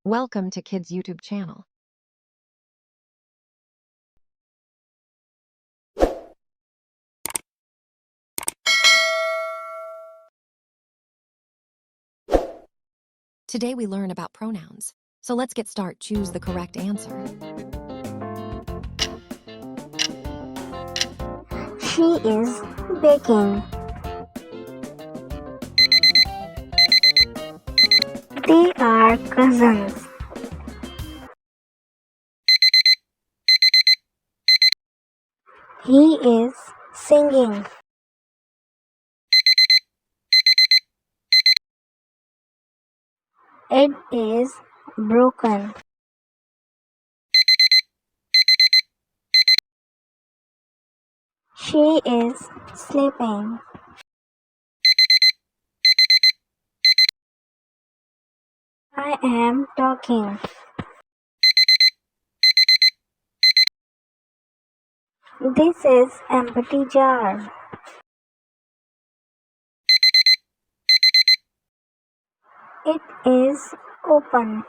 Welcome to Kids YouTube channel. Today we learn about pronouns. So let's get started. Choose the correct answer. She is baking. They are cousins. He is singing. It is broken. She is sleeping. I am talking. This is empty jar. It is open.